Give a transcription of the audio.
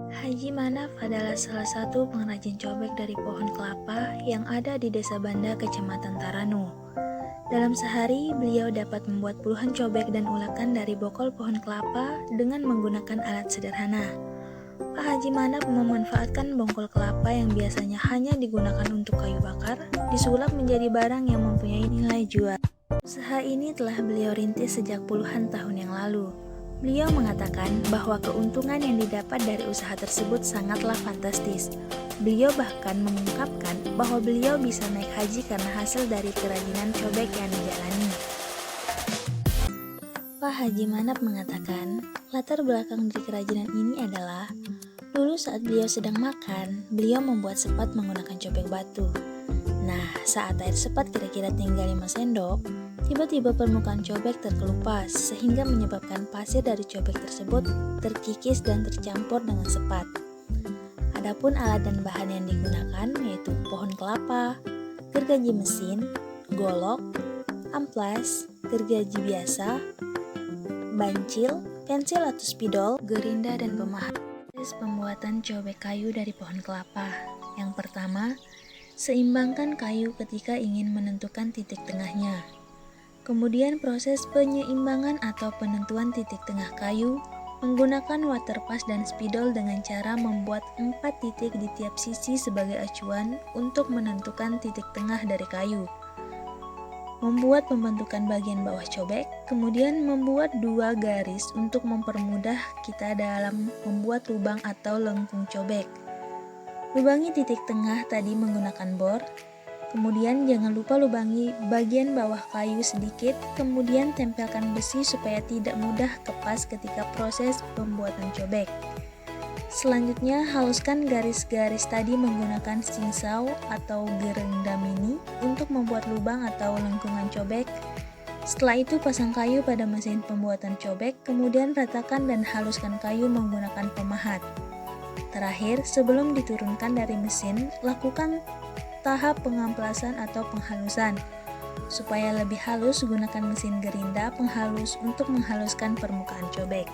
Haji Manaf adalah salah satu pengrajin cobek dari pohon kelapa yang ada di Desa Banda, Kecamatan Taranu. Dalam sehari, beliau dapat membuat puluhan cobek dan ulakan dari bokol pohon kelapa dengan menggunakan alat sederhana. Pak Haji Manaf memanfaatkan bongkol kelapa yang biasanya hanya digunakan untuk kayu bakar, disulap menjadi barang yang mempunyai nilai jual. Usaha ini telah beliau rintis sejak puluhan tahun yang lalu. Beliau mengatakan bahwa keuntungan yang didapat dari usaha tersebut sangatlah fantastis. Beliau bahkan mengungkapkan bahwa beliau bisa naik haji karena hasil dari kerajinan cobek yang dijalani. Pak Haji Manaf mengatakan, latar belakang dari kerajinan ini adalah dulu saat beliau sedang makan, beliau membuat sepat menggunakan cobek batu. Nah, saat air sepat kira-kira tinggal 5 sendok, tiba-tiba permukaan cobek terkelupas sehingga menyebabkan pasir dari cobek tersebut terkikis dan tercampur dengan sepat. Adapun alat dan bahan yang digunakan yaitu pohon kelapa, gergaji mesin, golok, amplas, gergaji biasa, bancil, pensil atau spidol, gerinda dan pemahat. Proses pembuatan cobek kayu dari pohon kelapa. Yang pertama, seimbangkan kayu ketika ingin menentukan titik tengahnya. Kemudian proses penyeimbangan atau penentuan titik tengah kayu menggunakan waterpas dan spidol dengan cara membuat 4 titik di tiap sisi sebagai acuan untuk menentukan titik tengah dari kayu. Membuat pembentukan bagian bawah cobek, kemudian membuat 2 garis untuk mempermudah kita dalam membuat lubang atau lengkung cobek. Lubangi titik tengah tadi menggunakan bor. Kemudian jangan lupa lubangi bagian bawah kayu sedikit, kemudian tempelkan besi supaya tidak mudah kepas ketika proses pembuatan cobek. Selanjutnya haluskan garis-garis tadi menggunakan singsau atau gerinda mini untuk membuat lubang atau lengkungan cobek. Setelah itu pasang kayu pada mesin pembuatan cobek, kemudian ratakan dan haluskan kayu menggunakan pemahat. Terakhir, sebelum diturunkan dari mesin, lakukan tahap pengamplasan atau penghalusan. Supaya lebih halus, gunakan mesin gerinda penghalus untuk menghaluskan permukaan cobek.